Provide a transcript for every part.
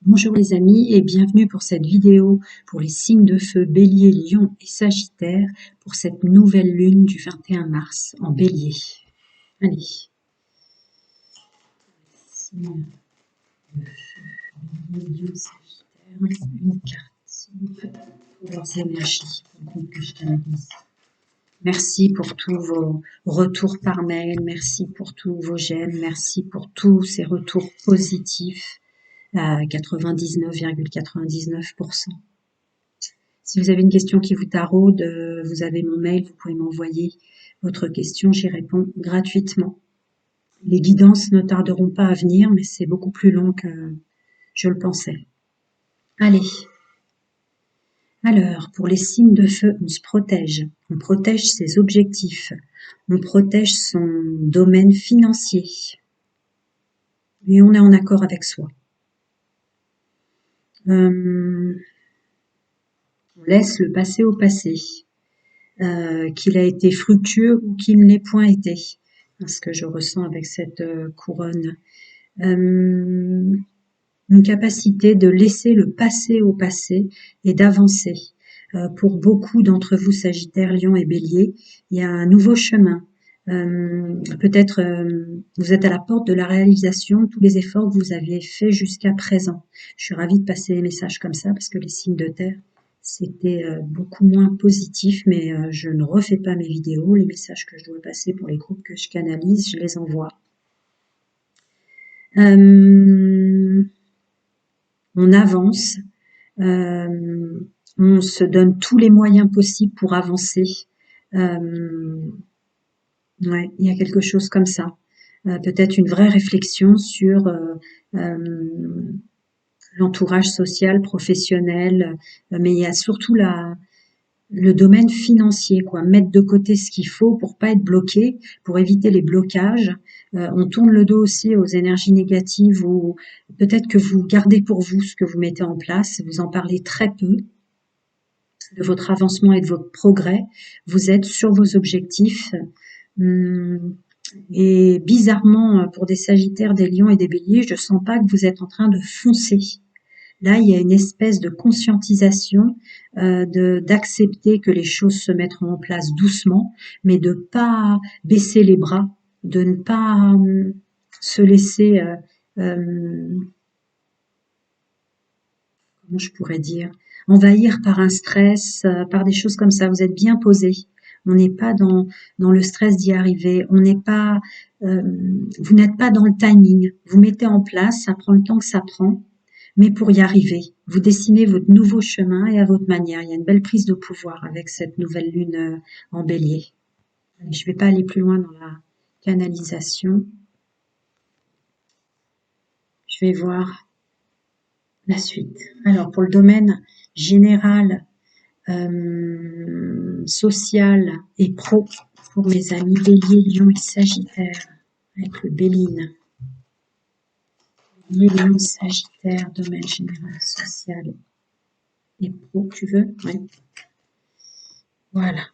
Bonjour les amis et bienvenue pour cette vidéo pour les signes de feu Bélier, Lion et Sagittaire pour cette nouvelle lune du 21 mars en Bélier. Allez, signes de feu Bélier, Lion, Sagittaire, une carte pour leurs énergies, pour le groupe que je canalise. Merci pour tous vos retours par mail, merci pour tous vos j'aime, merci pour tous ces retours positifs à 99,99%. Si vous avez une question qui vous taraude, vous avez mon mail, vous pouvez m'envoyer votre question, j'y réponds gratuitement. Les guidances ne tarderont pas à venir, mais c'est beaucoup plus long que je le pensais. Allez. Alors, pour les signes de feu, on se protège. On protège ses objectifs. On protège son domaine financier. Et on est en accord avec soi. On laisse le passé au passé. Qu'il a été fructueux ou qu'il ne l'ait point été. Ce que je ressens avec cette couronne. Une capacité de laisser le passé au passé et d'avancer. Pour beaucoup d'entre vous, Sagittaire, Lion et Bélier, il y a un nouveau chemin. Peut-être vous êtes à la porte de la réalisation de tous les efforts que vous aviez faits jusqu'à présent. Je suis ravie de passer les messages comme ça parce que les signes de terre, c'était beaucoup moins positif, mais je ne refais pas mes vidéos. Les messages que je dois passer pour les groupes que je canalise, je les envoie. On avance, on se donne tous les moyens possibles pour avancer. Ouais, il y a quelque chose comme ça. Peut-être une vraie réflexion sur l'entourage social, professionnel, mais il y a surtout le domaine financier, quoi. Mettre de côté ce qu'il faut pour pas être bloqué, pour éviter les blocages. On tourne le dos aussi aux énergies négatives ou peut-être que vous gardez pour vous ce que vous mettez en place, vous en parlez très peu de votre avancement et de votre progrès. Vous êtes sur vos objectifs. Et bizarrement, pour des Sagittaires, des Lions et des Béliers, je sens pas que vous êtes en train de foncer. Là, il y a une espèce de conscientisation, d'accepter que les choses se mettront en place doucement, mais de pas baisser les bras, de ne pas se laisser, comment je pourrais dire, envahir par un stress, par des choses comme ça. Vous êtes bien posé. On n'est pas dans le stress d'y arriver. On n'est pas, vous n'êtes pas dans le timing. Vous mettez en place, ça prend le temps que ça prend. Mais pour y arriver, vous dessinez votre nouveau chemin et à votre manière. Il y a une belle prise de pouvoir avec cette nouvelle lune en bélier. Je ne vais pas aller plus loin dans la canalisation. Je vais voir la suite. Alors, pour le domaine général, social et pro, pour mes amis bélier, lion et sagittaire, avec le béline. Lion, sagittaire, domaine général, social et pro, tu veux? Oui. Voilà.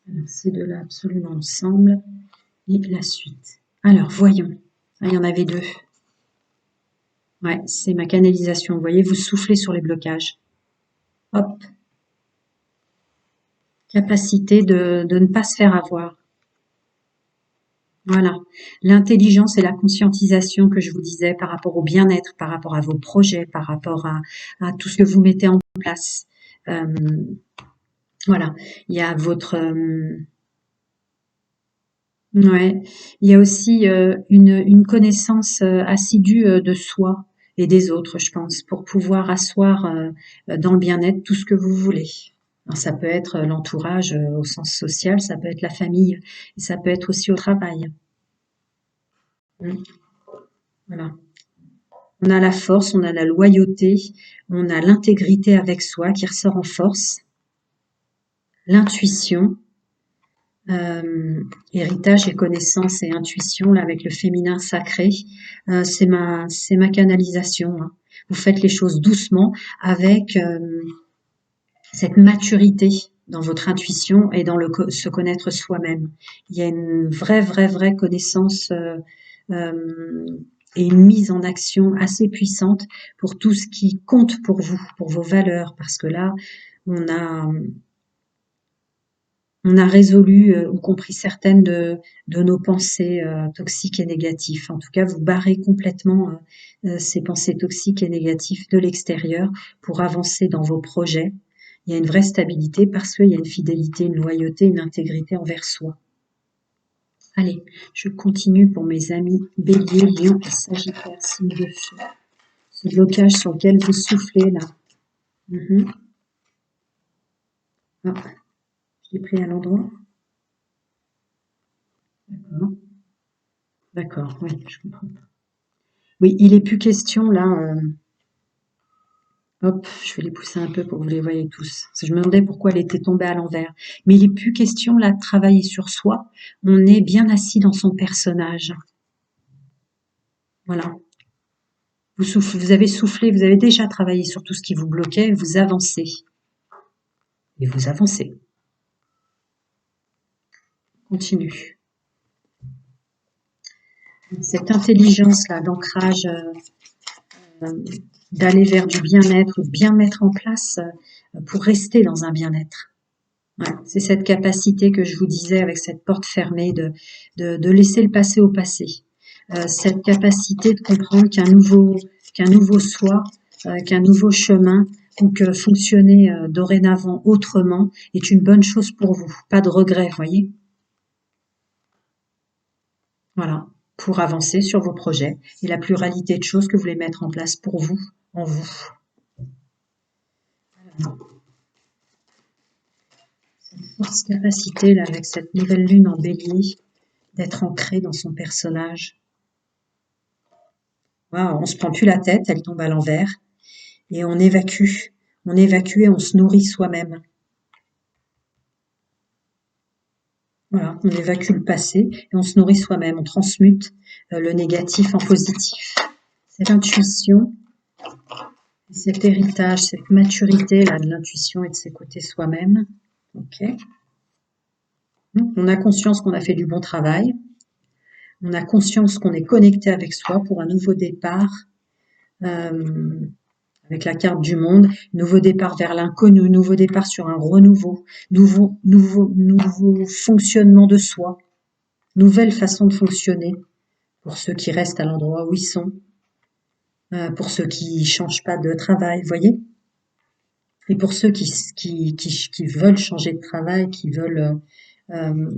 Alors, ces deux-là absolument ensemble. Et la suite. Alors, voyons. Ah, il y en avait deux. Ouais, c'est ma canalisation. Vous voyez, vous soufflez sur les blocages. Hop. Capacité de ne pas se faire avoir. Voilà. L'intelligence et la conscientisation que je vous disais par rapport au bien-être, par rapport à vos projets, par rapport à tout ce que vous mettez en place. Voilà. Il y a votre... ouais. Il y a aussi une connaissance assidue de soi et des autres, je pense, pour pouvoir asseoir dans le bien-être tout ce que vous voulez. Alors, ça peut être l'entourage au sens social, ça peut être la famille, et ça peut être aussi au travail. Voilà. On a la force, on a la loyauté, on a l'intégrité avec soi qui ressort en force, l'intuition, héritage et connaissance et intuition, là, avec le féminin sacré, c'est ma canalisation. Hein. Vous faites les choses doucement avec cette maturité dans votre intuition et dans se connaître soi-même. Il y a une vraie connaissance et une mise en action assez puissante pour tout ce qui compte pour vous, pour vos valeurs, parce que là, on a, on a résolu ou compris certaines de nos pensées toxiques et négatives. En tout cas, vous barrez complètement ces pensées toxiques et négatives de l'extérieur pour avancer dans vos projets. Il y a une vraie stabilité parce qu'il y a une fidélité, une loyauté, une intégrité envers soi. Allez, je continue pour mes amis Bélier, Lion et Sagittaire, signe de feu. Ce blocage sur lequel vous soufflez là. Ah, je l'ai pris à l'endroit. D'accord. D'accord, oui, je comprends. Oui, il est plus question là. Hop, je vais les pousser un peu pour que vous les voyez tous. Parce que je me demandais pourquoi elle était tombée à l'envers. Mais il est plus question là de travailler sur soi. On est bien assis dans son personnage. Voilà. Vous avez soufflé, vous avez déjà travaillé sur tout ce qui vous bloquait, vous avancez. Et vous avancez. Continue. Cette intelligence-là d'ancrage, d'aller vers du bien-être ou de bien mettre en place pour rester dans un bien-être. Ouais, c'est cette capacité que je vous disais avec cette porte fermée de laisser le passé au passé. Cette capacité de comprendre qu'un nouveau soi, qu'un nouveau chemin ou que fonctionner dorénavant autrement est une bonne chose pour vous. Pas de regret, voyez. Voilà, pour avancer sur vos projets et la pluralité de choses que vous voulez mettre en place pour vous, en vous. Cette force capacité là avec cette nouvelle lune en bélier d'être ancré dans son personnage. Wow, on se prend plus la tête, elle tombe à l'envers et on évacue et on se nourrit soi-même. Voilà, on évacue le passé et on se nourrit soi-même, on transmute le négatif en positif. Cette intuition, cet héritage, cette maturité là de l'intuition et de s'écouter soi-même. Ok. On a conscience qu'on a fait du bon travail. On a conscience qu'on est connecté avec soi pour un nouveau départ, avec la carte du monde, nouveau départ vers l'inconnu, nouveau départ sur un renouveau, nouveau fonctionnement de soi, nouvelle façon de fonctionner pour ceux qui restent à l'endroit où ils sont, pour ceux qui changent pas de travail, voyez. Et pour ceux qui veulent changer de travail, qui veulent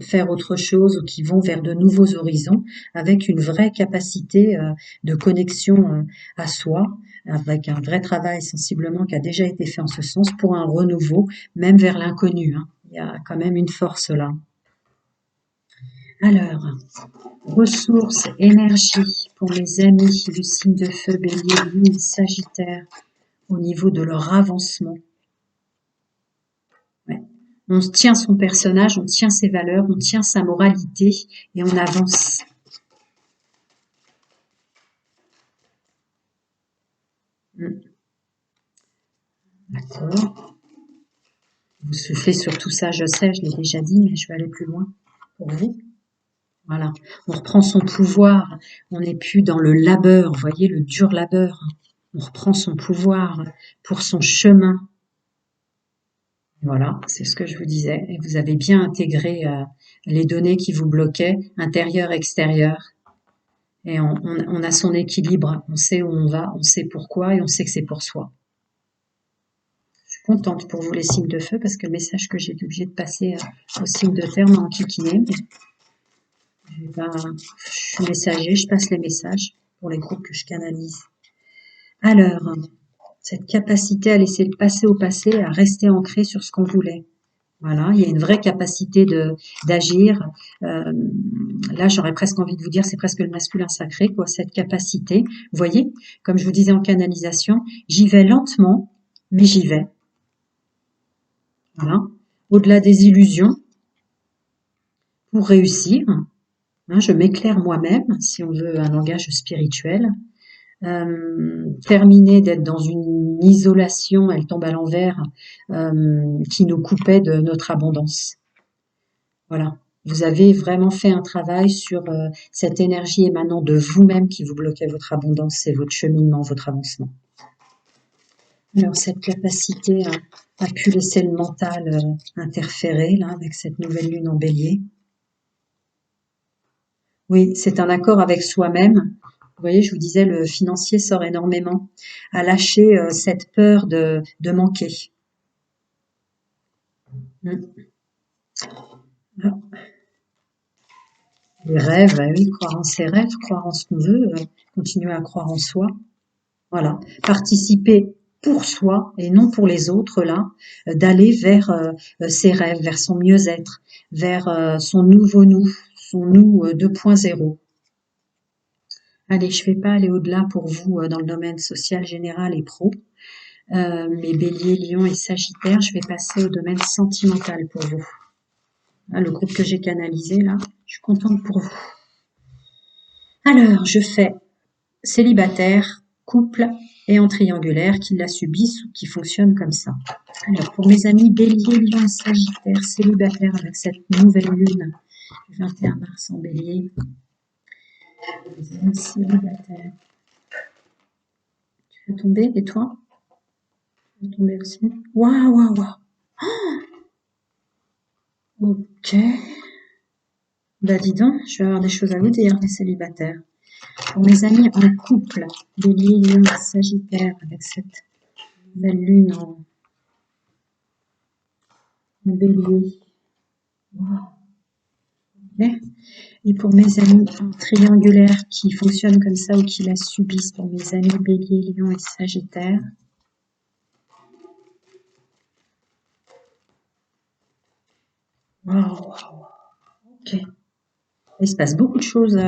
faire autre chose ou qui vont vers de nouveaux horizons avec une vraie capacité de connexion à soi, avec un vrai travail sensiblement qui a déjà été fait en ce sens pour un renouveau, même vers l'inconnu. Hein. Il y a quand même une force là. Alors, ressources, énergie pour mes amis du signe de feu, bélier, lune, sagittaire, au niveau de leur avancement. Ouais. On tient son personnage, on tient ses valeurs, on tient sa moralité et on avance. D'accord. Vous soufflez sur tout ça, je sais, je l'ai déjà dit, mais je vais aller plus loin pour vous. Voilà. On reprend son pouvoir. On n'est plus dans le labeur, vous voyez, le dur labeur. On reprend son pouvoir pour son chemin. Voilà, c'est ce que je vous disais. Et vous avez bien intégré les données qui vous bloquaient, intérieur, extérieur. Et on a son équilibre. On sait où on va, on sait pourquoi et on sait que c'est pour soi. Je suis contente pour vous les signes de feu parce que le message que j'ai été obligée de passer aux signes de terre m'a enquiquiné. Je suis messager, je passe les messages pour les groupes que je canalise. Alors, cette capacité à laisser le passé au passé, à rester ancré sur ce qu'on voulait. Voilà, il y a une vraie capacité d'agir. Là, j'aurais presque envie de vous dire, c'est presque le masculin sacré, quoi, cette capacité. Vous voyez, comme je vous disais en canalisation, j'y vais lentement, mais j'y vais. Voilà, au-delà des illusions, pour réussir. Hein, je m'éclaire moi-même, si on veut un langage spirituel. Terminer d'être dans une isolation, elle tombe à l'envers, qui nous coupait de notre abondance. Voilà. Vous avez vraiment fait un travail sur cette énergie émanant de vous-même qui vous bloquait votre abondance et votre cheminement, votre avancement. Alors, cette capacité à pu laisser le mental interférer là, avec cette nouvelle lune en bélier. Oui, c'est un accord avec soi-même. Vous voyez, je vous disais, le financier sort énormément à lâcher cette peur de manquer. Ah, les rêves, bah oui, croire en ses rêves, croire en ce qu'on veut, continuer à croire en soi. Voilà, participer pour soi et non pour les autres, là, d'aller vers ses rêves, vers son mieux-être, vers son nouveau nous, son nous 2.0. Allez, je vais pas aller au-delà pour vous dans le domaine social, général et pro. Mes béliers, lions et sagittaires, je vais passer au domaine sentimental pour vous. Ah, le groupe que j'ai canalisé, là, je suis contente pour vous. Alors, je fais célibataire, couple et en triangulaire qui la subissent ou qui fonctionnent comme ça. Alors, pour mes amis bélier, lion et sagittaire, célibataire avec cette nouvelle lune du 21 mars en bélier. Les amis célibataires. Tu veux tomber, et toi? Tu veux tomber aussi? Waouh, waouh, waouh. Ok. Bah dis donc, je vais avoir des choses à vous dire, les célibataires. Pour mes amis en couple, bélier, lion et sagittaire avec cette nouvelle lune en bélier. Wow. Okay. Et pour mes amis en triangulaire qui fonctionnent comme ça ou qui la subissent, pour mes amis bélier, lion et sagittaire. Wow. Ok. Il se passe beaucoup de choses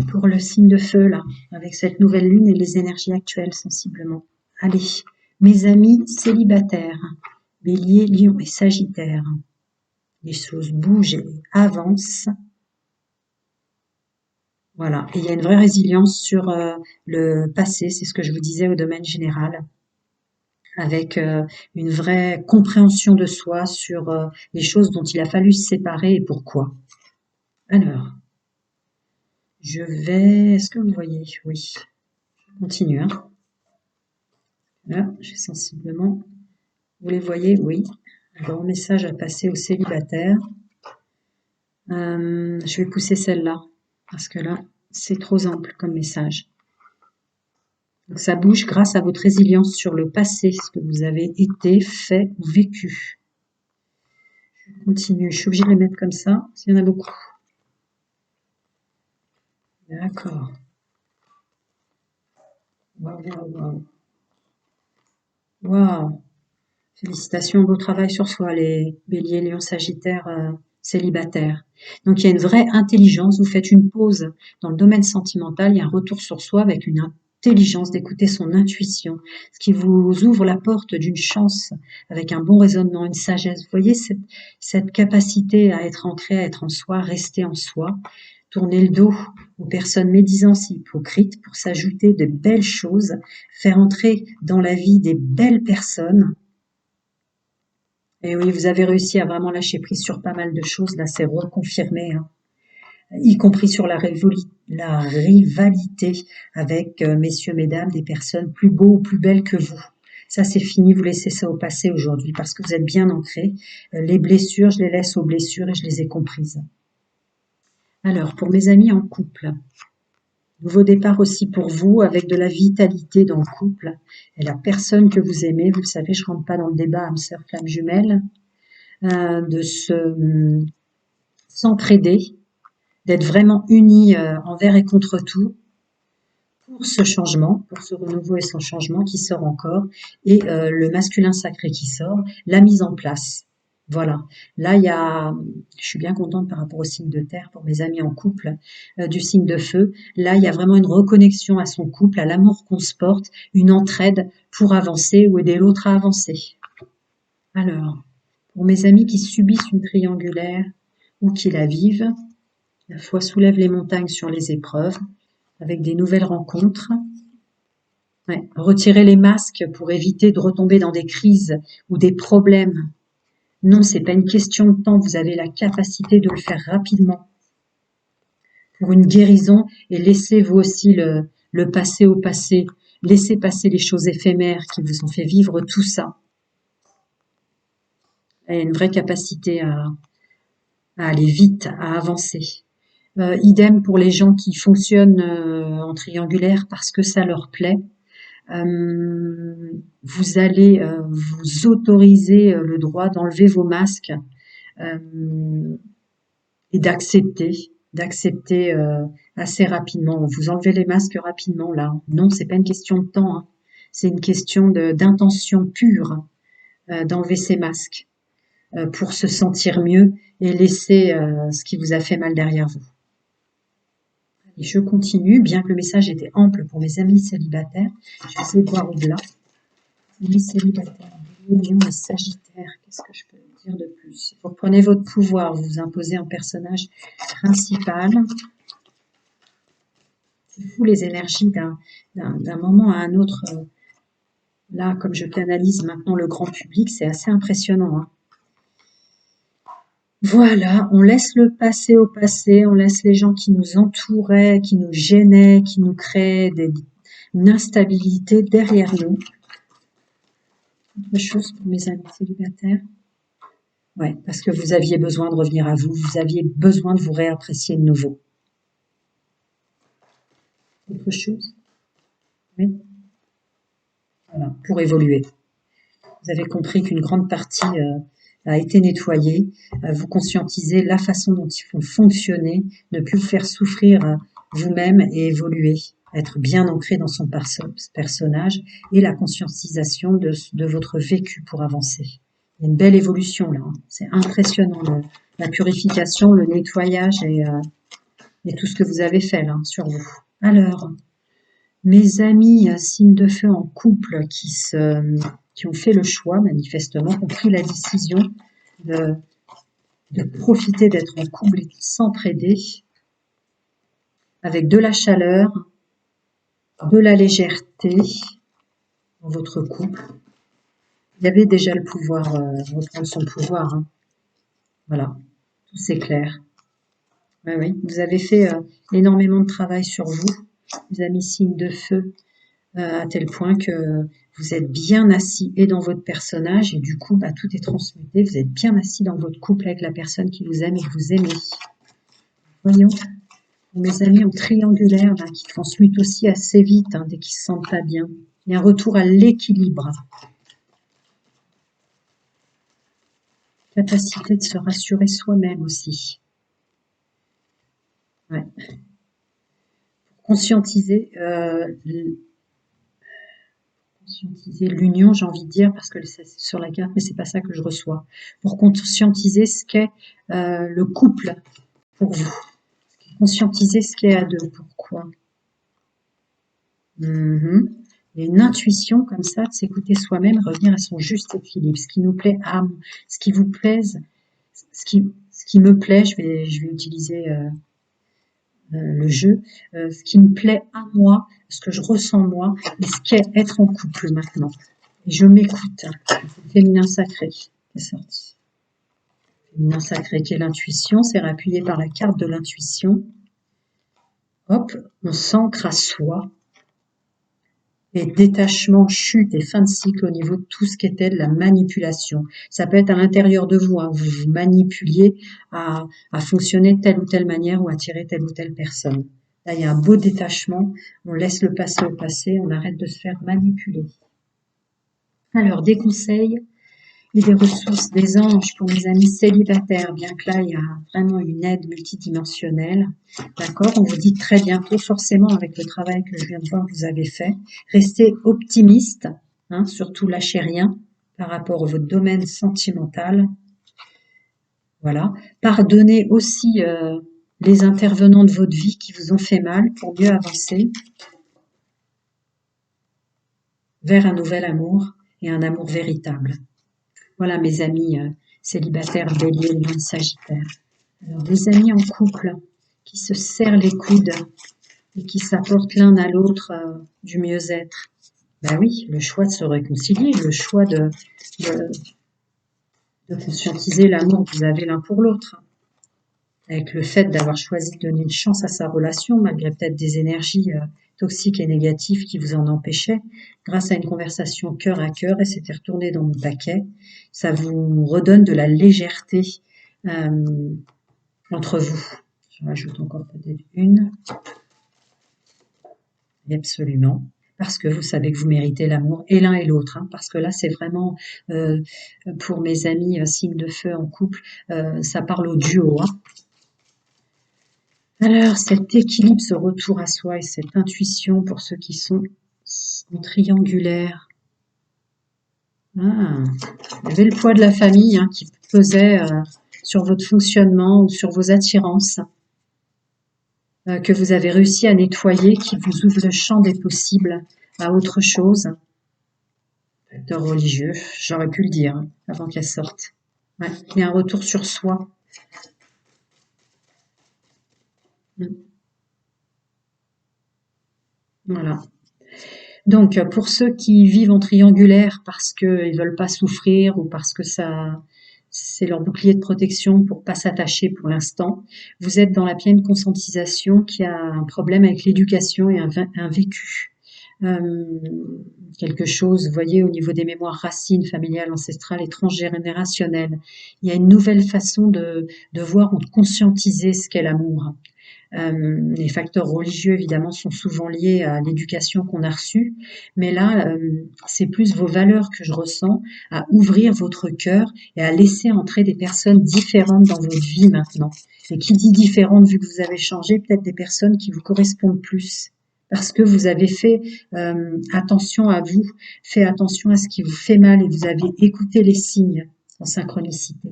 pour le signe de feu, là, avec cette nouvelle lune et les énergies actuelles, sensiblement. Allez, mes amis célibataires, bélier, lion et sagittaire. Les choses bougent et avancent. Voilà, et il y a une vraie résilience sur le passé, c'est ce que je vous disais au domaine général, avec une vraie compréhension de soi sur les choses dont il a fallu se séparer et pourquoi. Alors, je vais... Est-ce que vous voyez? Oui. Je continue. Hein. Là, j'ai sensiblement... Vous les voyez? Oui. Alors, message à passer aux célibataires. Je vais pousser celle-là, parce que là, c'est trop ample comme message. Donc ça bouge grâce à votre résilience sur le passé, ce que vous avez été, fait ou vécu. Je continue, je suis obligée de les mettre comme ça, parce qu'il y en a beaucoup. D'accord. Waouh, waouh, waouh. Waouh. Félicitations, beau travail sur soi, les béliers, lions, sagittaires, célibataires. Donc il y a une vraie intelligence, vous faites une pause dans le domaine sentimental, il y a un retour sur soi avec une intelligence d'écouter son intuition, ce qui vous ouvre la porte d'une chance avec un bon raisonnement, une sagesse. Vous voyez cette capacité à être ancré, à être en soi, rester en soi, tourner le dos aux personnes médisantes et hypocrites pour s'ajouter de belles choses, faire entrer dans la vie des belles personnes. Et oui, vous avez réussi à vraiment lâcher prise sur pas mal de choses. Là, c'est reconfirmé, hein. Y compris sur la rivalité avec messieurs, mesdames, des personnes plus beaux ou plus belles que vous. Ça, c'est fini. Vous laissez ça au passé aujourd'hui parce que vous êtes bien ancrés. Les blessures, je les laisse aux blessures et je les ai comprises. Alors, pour mes amis en couple, nouveau départ aussi pour vous avec de la vitalité dans le couple et la personne que vous aimez. Vous le savez, je rentre pas dans le débat âme sœur flamme jumelle. De s'entraider, d'être vraiment unis envers et contre tout pour ce changement, pour ce renouveau et son changement qui sort encore, et le masculin sacré qui sort, la mise en place. Voilà. Là, je suis bien contente par rapport au signe de terre pour mes amis en couple, du signe de feu. Là, il y a vraiment une reconnexion à son couple, à l'amour qu'on se porte, une entraide pour avancer ou aider l'autre à avancer. Alors, pour mes amis qui subissent une triangulaire ou qui la vivent, la foi soulève les montagnes sur les épreuves, avec des nouvelles rencontres. Ouais. Retirer les masques pour éviter de retomber dans des crises ou des problèmes Non, c'est pas une question de temps. Vous avez la capacité de le faire rapidement pour une guérison et laissez vous aussi le passé au passé. Laissez passer les choses éphémères qui vous ont fait vivre tout ça. Il y a une vraie capacité à aller vite, à avancer. Idem pour les gens qui fonctionnent en triangulaire parce que ça leur plaît. Vous allez vous autoriser le droit d'enlever vos masques et d'accepter assez rapidement. Vous enlevez les masques rapidement là. Non, c'est pas une question de temps. Hein. C'est une question d'intention pure d'enlever ces masques pour se sentir mieux et laisser ce qui vous a fait mal derrière vous. Et je continue, bien que le message était ample pour mes amis célibataires. Je vais essayer de voir au-delà. Amis célibataires, Lion et Sagittaire, qu'est-ce que je peux dire de plus? Vous prenez votre pouvoir, vous vous imposez en personnage principal. C'est fou les énergies d'un moment à un autre. Là, comme je canalise maintenant le grand public, c'est assez impressionnant. Hein. Voilà, on laisse le passé au passé, on laisse les gens qui nous entouraient, qui nous gênaient, qui nous créaient une instabilité derrière nous. Autre chose pour mes amis célibataires. Ouais, parce que vous aviez besoin de revenir à vous, vous aviez besoin de vous réapprécier de nouveau. Autre chose. Oui. Voilà, pour évoluer. Vous avez compris qu'une grande partie a été nettoyée. Vous conscientisez la façon dont il faut fonctionner, ne plus vous faire souffrir vous-même et évoluer, être bien ancré dans son personnage et la conscientisation de votre vécu pour avancer. Il y a une belle évolution là, hein. C'est impressionnant, la purification, le nettoyage et tout ce que vous avez fait là sur vous. Alors, mes amis signes de feu en couple qui ont fait le choix, manifestement, qui ont pris la décision de profiter d'être en couple et de s'entraider avec de la chaleur, de la légèreté dans votre couple. Il y avait déjà le pouvoir, reprendre son pouvoir. Hein. Voilà, tout c'est clair. Oui, oui, vous avez fait énormément de travail sur vous, les amis signes de feu, à tel point que vous êtes bien assis et dans votre personnage et du coup, tout est transmuté. Vous êtes bien assis dans votre couple avec la personne qui vous aime et que vous aimez. Voyons, mes amis en triangulaire là, qui transmutent aussi assez vite dès qu'ils se sentent pas bien. Il y a un retour à l'équilibre. Capacité de se rassurer soi-même aussi. Ouais. Conscientiser l'union, j'ai envie de dire, parce que c'est sur la carte, mais c'est pas ça que je reçois. Pour conscientiser ce qu'est le couple pour vous. Conscientiser ce qu'est à deux. Pourquoi? Il y a une intuition comme ça de s'écouter soi-même, revenir à son juste équilibre. Ce qui nous plaît à ce qui vous plaise, ce qui me plaît, je vais utiliser le jeu, ce qui me plaît à moi, ce que je ressens moi, et ce qu'est être en couple maintenant. Et je m'écoute. Féminin sacré qui est sorti. Féminin sacré qui est l'intuition, c'est appuyé par la carte de l'intuition. Hop, on s'ancre à soi. Et détachement, chute et fin de cycle au niveau de tout ce qui était de la manipulation. Ça peut être à l'intérieur de vous, vous vous manipuliez à fonctionner de telle ou telle manière ou à attirer telle ou telle personne. Là, il y a un beau détachement, on laisse le passé au passé, on arrête de se faire manipuler. Alors, des conseils et des ressources des anges pour mes amis célibataires, bien que là, il y a vraiment une aide multidimensionnelle. D'accord, on vous dit très bientôt, forcément avec le travail que je viens de voir que vous avez fait, restez optimiste, surtout lâchez rien par rapport à votre domaine sentimental. Voilà, pardonnez aussi les intervenants de votre vie qui vous ont fait mal pour mieux avancer vers un nouvel amour et un amour véritable. Voilà mes amis célibataires, Bélier, Lion, Sagittaire. Alors les amis en couple qui se serrent les coudes et qui s'apportent l'un à l'autre du mieux-être. Ben oui, le choix de se réconcilier, le choix de conscientiser l'amour que vous avez l'un pour l'autre. Avec le fait d'avoir choisi de donner une chance à sa relation, malgré peut-être des énergies toxiques et négatives qui vous en empêchaient, grâce à une conversation cœur à cœur, et c'était retourné dans mon paquet, ça vous redonne de la légèreté entre vous. Je rajoute encore peut-être une. Absolument. Parce que vous savez que vous méritez l'amour, et l'un et l'autre. Hein, parce que là, c'est vraiment, pour mes amis signes de feu en couple, ça parle au duo. Hein. Alors, cet équilibre, ce retour à soi et cette intuition pour ceux qui sont en triangulaire. Ah, il y avait le poids de la famille hein, qui pesait sur votre fonctionnement ou sur vos attirances. Que vous avez réussi à nettoyer, qui vous ouvre le champ des possibles à autre chose. Facteur religieux, j'aurais pu le dire hein, avant qu'elle sorte. Ouais, il y a un retour sur soi. Voilà. Donc, pour ceux qui vivent en triangulaire parce qu'ils veulent pas souffrir ou parce que ça, c'est leur bouclier de protection pour pas s'attacher pour l'instant, vous êtes dans la pleine conscientisation qui a un problème avec l'éducation et un vécu. Quelque chose, vous voyez, au niveau des mémoires racines familiales, ancestrales et transgénérationnelles. Il y a une nouvelle façon de voir ou de conscientiser ce qu'est l'amour. Les facteurs religieux, évidemment, sont souvent liés à l'éducation qu'on a reçue, mais là, c'est plus vos valeurs que je ressens, à ouvrir votre cœur et à laisser entrer des personnes différentes dans votre vie maintenant. Et qui dit différentes, vu que vous avez changé, peut-être des personnes qui vous correspondent plus. Parce que vous avez fait attention à vous, fait attention à ce qui vous fait mal et vous avez écouté les signes en synchronicité.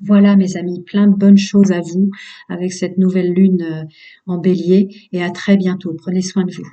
Voilà mes amis, plein de bonnes choses à vous avec cette nouvelle lune en bélier et à très bientôt. Prenez soin de vous.